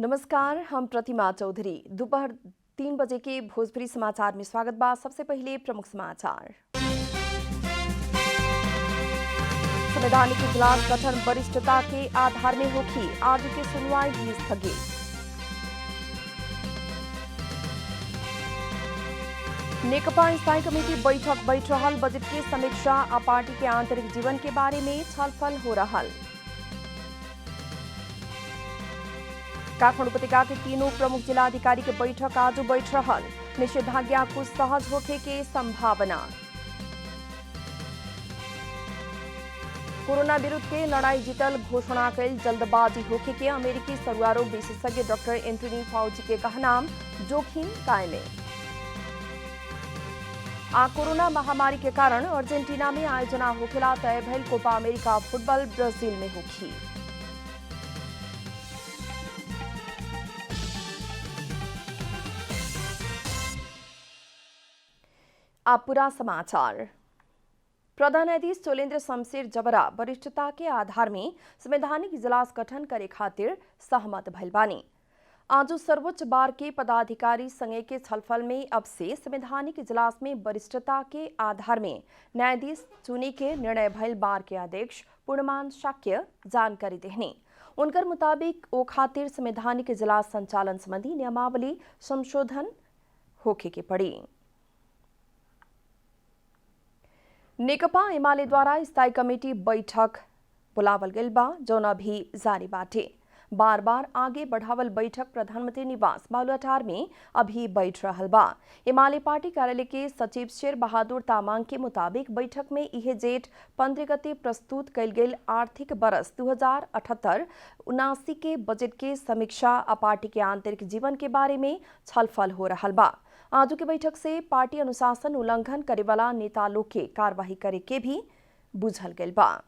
नमस्कार, हम प्रतिमा चौधरी। दोपहर 3 बजे के भोजपुरी समाचार में स्वागत बा। सबसे पहले प्रमुख समाचार। संवैधानिक इजलास गठन वरिष्ठता के आधार में होगी, आगे की सुनवाई भी स्थगित। नेकपा स्थायी कमेटी बैठक बैठ रहल, बजट की समीक्षा आ पार्टी के आंतरिक जीवन के बारे में छलफल हो रहल। काठमाडौँ उपत्यका के तीनों प्रमुख जिलाधिकारी के बैठक आज बैठ रहल, निषेधाज्ञा कुछ सहज होखे के संभावना। कोरोना विरुद्ध के लड़ाई जीतल घोषणा कैल जल्दबाजी होखे के अमेरिकी सर्वरोग विशेषज्ञ डॉक्टर एंथनी फाउची के कहना, जोखिम कायमे। कोरोना महामारी के कारण अर्जेंटीना में आयोजना होखेला तय भइल कोपा अमेरिका फुटबॉल ब्राजील में होखी। अब पूरा समाचार। प्रधान न्यायाधीश चोलेन्द्र शमशेर जबरा वरिष्ठता के आधार में संवैधानिक इजलास गठन करे खातिर सहमत भइल बानी। आज सर्वोच्च बार के पदाधिकारी संगे के छलफल में अब से संवैधानिक इजलास में वरिष्ठता के आधार में न्यायाधीश चुने के निर्णय भइल बार के अध्यक्ष पूर्णमान शाक्य जानकारी देहने। उनकर मुताबिक ओ खातिर संवैधानिक इजलास संचालन संबंधी नियमावली संशोधन होखे के पड़ी। नेकपा एमाले द्वारा स्थायी कमेटी बैठक बुलावल गइल बा, जौन अभी जारी बाटे। बार बार आगे बढ़ावल बैठक प्रधानमंत्री निवास बालुआटार में अभी बैठ रहल बा। एमाले पार्टी कार्यालय के सचिव शेर बहादुर तामाङ के मुताबिक बैठक में इहे जेठ 15 गते प्रस्तुत कैल गेल आर्थिक वर्ष 2078-79 के बजट के समीक्षा आ पार्टी के आंतरिक जीवन के बारे में छलफल हो रहल बा। आज के बैठक से पार्टी अनुशासन उल्लंघन करे वाला नेता लोग के कार्रवाई करे के भी बुझल गइल बा।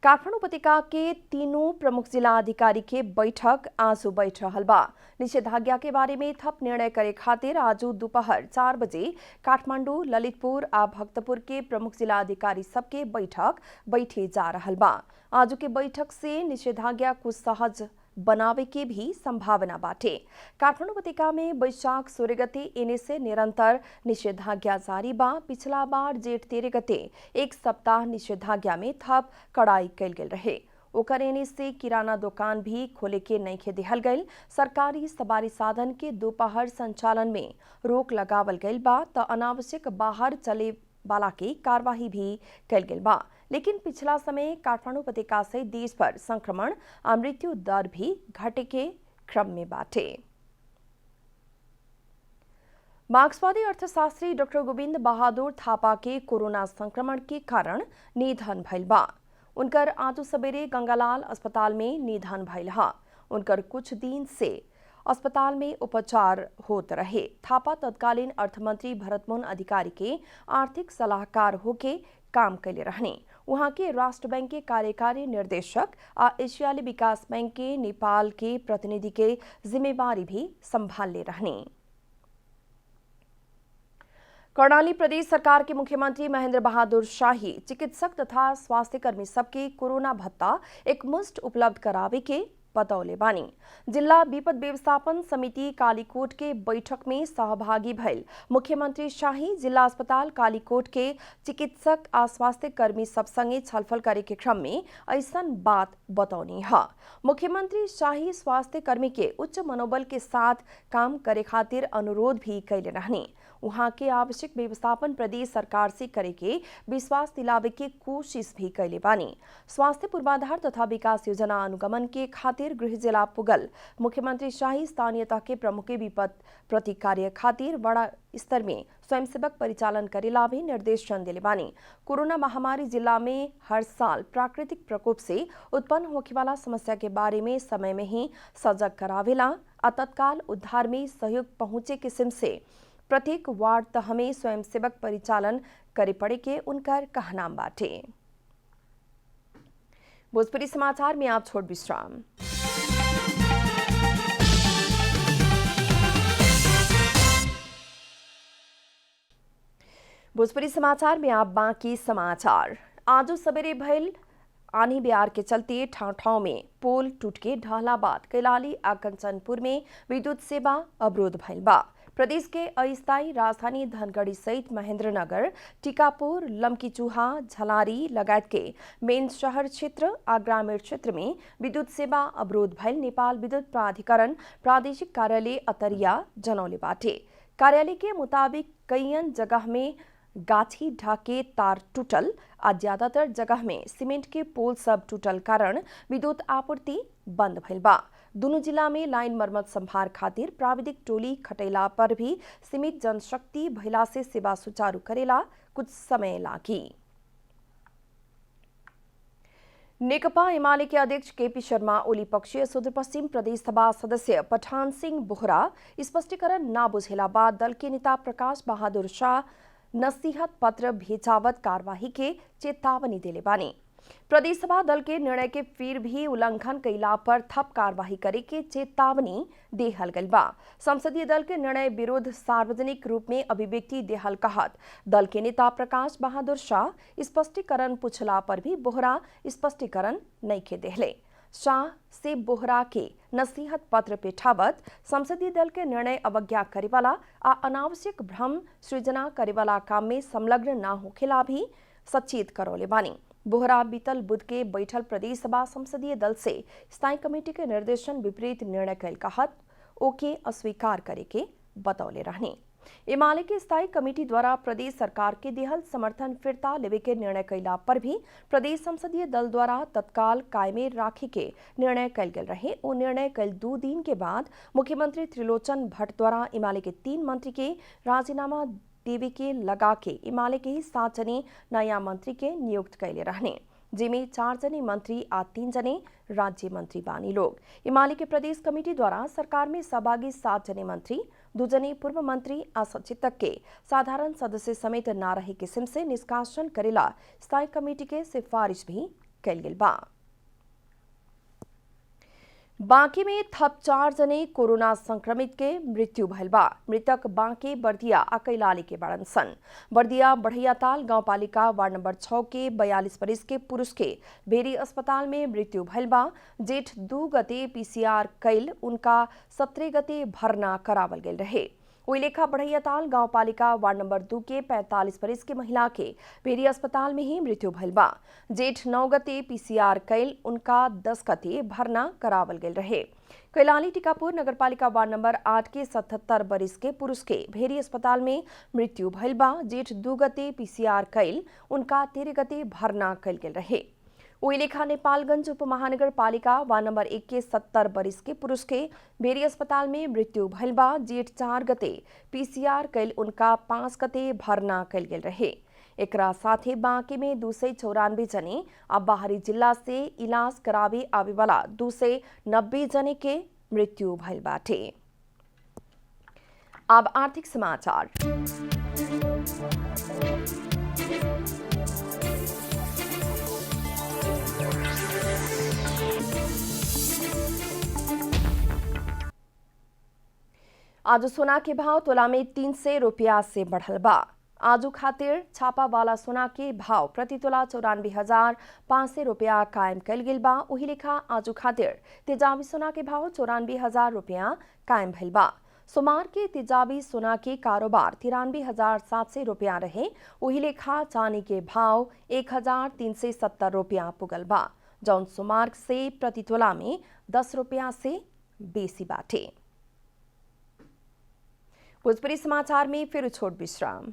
काठमाडौँ उपत्यका के तीनों प्रमुख जिला अधिकारी के बैठक आज बैठ रहल बा। निषेधाज्ञा के बारे में थप निर्णय करे खातिर आज दोपहर 4 बजे काठमाडौँ, ललितपुर आ भक्तपुर के प्रमुख जिला अधिकारी सबके बैठक बैठे जा रहल बा। आज के बैठक से निषेधाज्ञा कुछ सहज बनावे के भी संभावना बाटे। काठमाडौँ उपत्यका में वैशाख 16 गते एने से निरंतर निषेधाज्ञा जारी बा। पिछला बार जेठ 13 गते एक सप्ताह निषेधाज्ञा में थप कड़ाई कैल गेल रहे। ओकर एने से किराना दुकान भी खोले के नइखे देहल गइल। सरकारी सवारी साधन के दोपहर संचालन में रोक लगावल गइल बा त अनावश्यक बाहर चले वाला की कार्यवाही भी कैल गेल बा। लेकिन पिछला समय काठमाडौँ उपत्यका से देश पर संक्रमण आ मृत्यु दर भी घटे के क्रम में बाटे। मार्क्सवादी अर्थशास्त्री डॉक्टर गोविंद बहादुर थापा के कोरोना संक्रमण के कारण निधन भइल बा। उनकर आज सवेरे गंगालाल अस्पताल में निधन भइल हा। उनकर कुछ दिन से अस्पताल में उपचार होत रहे। थापा तत्कालीन अर्थमंत्री भरतमोहन अधिकारी के आर्थिक सलाहकार होके काम कैले रहने। वहां के राष्ट्र बैंक के कार्यकारी निर्देशक आ एशियाली विकास बैंक के नेपाल के प्रतिनिधि के जिम्मेवारी भी संभाल ले रहने। कर्णाली प्रदेश सरकार के मुख्यमंत्री महेंद्र बहादुर शाही चिकित्सक तथा स्वास्थ्यकर्मी सबके कोरोना भत्ता एकमुश्त उपलब्ध करावे के बतौले बानी। जिला विपद व्यवस्थापन समिति कालीकोट के बैठक में सहभागी भइल मुख्यमंत्री शाही जिला अस्पताल कालीकोट के चिकित्सक आ स्वास्थ्य कर्मी सब संगे छलफल करे के क्रम में ऐसन बात बतौनी है। मुख्यमंत्री शाही स्वास्थ्य कर्मी के उच्च मनोबल के साथ काम करे खातिर अनुरोध भी कैले रहने। वहां के आवश्यक व्यवस्थापन प्रदेश सरकार से करे के विश्वास दिलावे के कोशिश भी कैले बानी। स्वास्थ्य पूर्वाधार तथा विकास योजना अनुगमन के खातिर गृह जिला पुगल मुख्यमंत्री शाही स्थानीयता के प्रमुख विपद प्रति कार्य खातिर बड़ा स्तर में स्वयंसेवक परिचालन करेला भी निर्देशन दिले बानी। कोरोना महामारी जिला में हर साल प्राकृतिक प्रकोप से उत्पन्न होने वाला समस्या के बारे में समय में ही सजग करावेला आ तत्काल उद्धार में सहयोग पहुंचे किस्म से प्रत्येक वार्ड तह में स्वयंसेवक परिचालन करे पड़े के उनकर कहना बाटे। भोजपुरी समाचार में आप छोड़ विश्राम। भोजपुरी समाचार में आप बाकी समाचार। आज सवेरे भइल आनी बिहार के चलते ठाव-ठाव में पोल टूट के ढहला बाद कैलाली आ कंचनपुर में विद्युत सेवा अवरोध भइल बा। प्रदेश के अस्थायी राजधानी धनगढ़ी सहित महेंद्रनगर, टीकापुर, लमकीचूहा, झलारी लगायत के मेन शहर क्षेत्र आ ग्रामीण क्षेत्र में विद्युत सेवा अवरोध भइल नेपाल विद्युत प्राधिकरण प्रादेशिक कार्यालय अतरिया जनौले बाटे। कार्यालय के मुताबिक कईयन जगह में गाछी ढाके तार टूटल आ ज्यादातर जगह में सीमेंट के पोल सब टूटल कारण विद्युत आपूर्ति बंद भइल बा। दोनों जिला में लाइन मरम्मत संभार खातिर प्राविधिक टोली खटैला पर भी सीमित जनशक्ति भइला से सेवा सुचारू करेला कुछ समय लागी। नेकपा एमाले के अध्यक्ष केपी शर्मा ओली पक्षीय सुदूरपश्चिम प्रदेश सभा सदस्य पठान सिंह बोहरा स्पष्टीकरण न बुझेला बाद दल के नेता प्रकाश बहादुर शाह नसीहत पत्र भेजावत कार्यवाही के चेतावनी देले बानी। प्रदेश सभा दल के निर्णय के फिर भी उल्लंघन कैला पर थप कार्यवाही करे के चेतावनी देहल गइल बा। संसदीय दल के निर्णय विरोध सार्वजनिक रूप में अभिव्यक्ति देहल कहत दल के नेता प्रकाश बहादुर शाह स्पष्टीकरण पूछला पर भी बोहरा स्पष्टीकरण नइखे देहले। शाह से बोहरा के नसीहत पत्र पेठावत संसदीय दल के निर्णय अवज्ञा करेवाला आ अनावश्यक भ्रम सृजना करेवाला काम में संलग्न न होखेला भी सचेत करौले बानी। बोहरा बीतल बुध के बैठल प्रदेश सभा संसदीय दल से स्थायी कमेटी के निर्देशन विपरीत निर्णय कैल कहत ओके अस्वीकार करे के बतौले रहने। एमाले के स्थायी कमेटी द्वारा प्रदेश सरकार के देहल समर्थन फिरता लेवे के निर्णय कैला पर भी प्रदेश संसदीय दल द्वारा तत्काल कायमे राखे के निर्णय कैल गेल रहे। वो निर्णय कल 2 दिन के बाद मुख्यमंत्री त्रिलोचन भट्ट द्वारा एमाले के 3 मंत्री के राजीनामा देवे के लगा के एमाले के ही 7 जने नया मंत्री के नियुक्त कैले रहने, जिसमें 4 जने मंत्री आ 3 जने राज्य मंत्री बानी लोग। एमाले के प्रदेश कमेटी द्वारा सरकार में सहभागी 7 जने मंत्री, 2 जने पूर्व मंत्री आ सचेतक के साधारण सदस्य समेत न रहे किस्म से निष्कासन करेला स्थायी कमेटी के सिफारिश भी कैल गेल बा। बांके में थप 4 जने कोरोना संक्रमित के मृत्यु भइल बा। मृतक बांके बर्दिया आ कैलाली के बाड़न सन। बर्दिया बढ़ैयाताल गांवपालिका वार्ड नंबर 6 के 42 वर्ष के पुरुष के भेरी अस्पताल में मृत्यु भइल बा। जेठ 2 गते पीसीआर कैल उनका 17 गते भरना करावल गेल रहे। वही लेखा बढ़ैयाताल गांवपालिका वार्ड नंबर 2 के 45 वर्ष के महिला के भेरी अस्पताल में ही मृत्यु भइल बा। जेठ 9 गते पीसीआर कैल उनका 10 गते भरना करावल गेल रहे। कैलाली टीकापुर नगरपालिका वार्ड नंबर 8 के 77 वर्ष के पुरुष के भेरी अस्पताल में मृत्यु भइल बा। जेठ 2 गते पीसीआर कैल उनका 13 गते भरना कैल गेल रहे। वही लेखा नेपालगंज उप महानगर पालिका वार्ड नंबर 1 के 70 वर्ष के पुरुष के भेरी अस्पताल में मृत्यु भइल बा। जेठ 4 गते पीसीआर कैल उनका 5 गते भरना कैल गेल रहे। एकरा साथे बांके में 294 जने अब बाहरी जिला से इलाज करावे आवे वाला 290 जने के मृत्यु भइल बाटे। अब आर्थिक समाचार। आज सोना के भाव तोला में 300 रुपया से बढ़ल बा। आजू खातिर छापा वाला सोना के भाव प्रति तोला 94,500 रुपया कायम कैल गेल बा। वही लेखा आजू खातिर तेजाबी सोना के भाव 94,000 रुपया कायम भइल बा। सोमवार के तेजाबी सोना के कारोबार 93,700 रुपया रहे। वही लेखा चांदी के भाव 1,370 रुपया पुगल बा, जौन सोमवार से प्रति तोला में 10 रुपया से बेसी बाटे। भोजपुरी समाचार में फिर छोट विश्राम।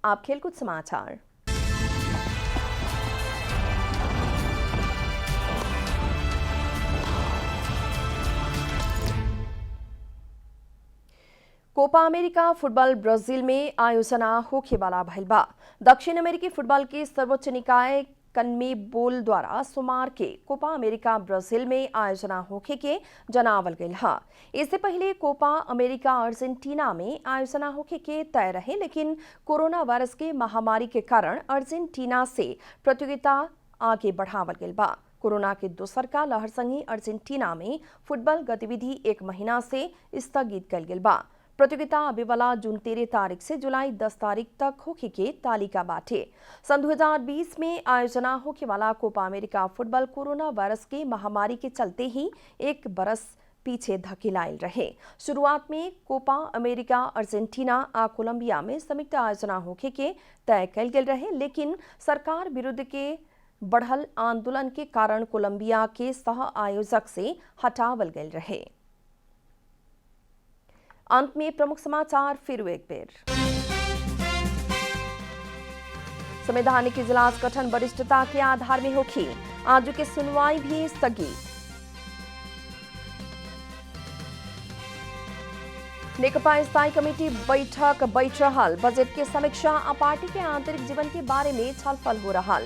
आप खेलकूद समाचार। कोपा अमेरिका फुटबॉल ब्राजील में आयोजना होखे वाला भइल बा। दक्षिण अमेरिकी फुटबॉल के सर्वोच्च निकाय कन्मेबोल द्वारा सोमवार के कोपा अमेरिका ब्राजील में आयोजना होखे के जनावल गइल हा। इससे पहले कोपा अमेरिका अर्जेंटीना में आयोजना होखे के तय रहे, लेकिन कोरोना वायरस के महामारी के कारण अर्जेंटीना से प्रतियोगिता आगे बढ़ावल गइल बा। कोरोना के दोसर का लहर संगे अर्जेंटीना में फुटबॉल गतिविधि 1 महीना से स्थगित कल गेल बा। प्रतियोगिता अभी वाला जून 13 तारीख से जुलाई 10 तारीख तक होखे के तालिका बाटे। सन 2020 में आयोजना होखे वाला Copa America football corona virus के महामारी के चलते ही एक बरस पीछे धकेलाइल रहे। शुरुआत में कोपा अमेरिका अर्जेंटीना आ कोलंबिया में संयुक्त आयोजना होखे के तय कल गेल रहे, लेकिन सरकार विरुद्ध के बढ़ल आंदोलन के कारण कोलंबिया के सह आयोजक से हटावल गेल रहे। अंत में प्रमुख समाचार फिर एक बेर। संवैधानिक इजलास गठन वरिष्ठता के आधार में होगी, आज के सुनवाई भी स्थगित। नेकपा स्थायी कमेटी बैठक बैठ रहल, बजट के समीक्षा आ पार्टी के आंतरिक जीवन के बारे में छलफल हो रहा।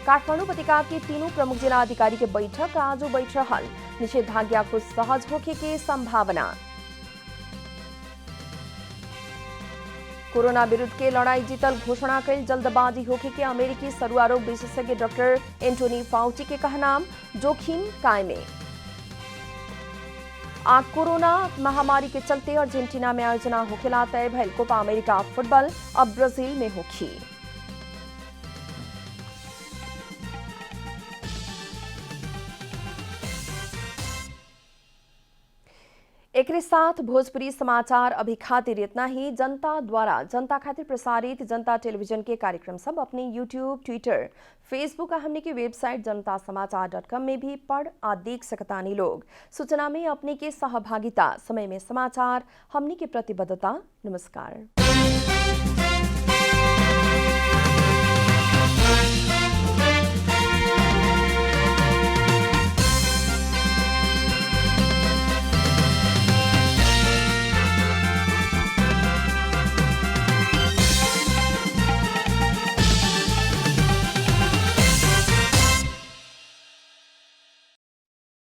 काठमांडू उपत्यका के तीनों प्रमुख जिला अधिकारी के बैठक आज बैठ रहल, निषेधाज्ञा को सहज होखे के संभावना। कोरोना विरुद्ध के लड़ाई जीतल घोषणा कल जल्दबाजी होखे के अमेरिकी सरुआ रोग विशेषज्ञ डॉक्टर एंटोनी फाउची के कहना, जोखिम कायमे। कोरोना महामारी के चलते अर्जेंटीना में आयोजना होखेला तय भइल कोपा अमेरिका फुटबॉल अब ब्राजील में होखी। एक साथ भोजपुरी समाचार अभी खातिर इतना ही। जनता द्वारा जनता खातिर प्रसारित जनता टेलीविजन के कार्यक्रम सब अपने यूट्यूब, ट्विटर, फेसबुक और हमने की वेबसाइट जनतासमाचार.com में भी पढ़ आ देख सकतानी लोग। सूचना में अपने के सहभागिता, समय में समाचार, हमने की प्रतिबद्धता। नमस्कार।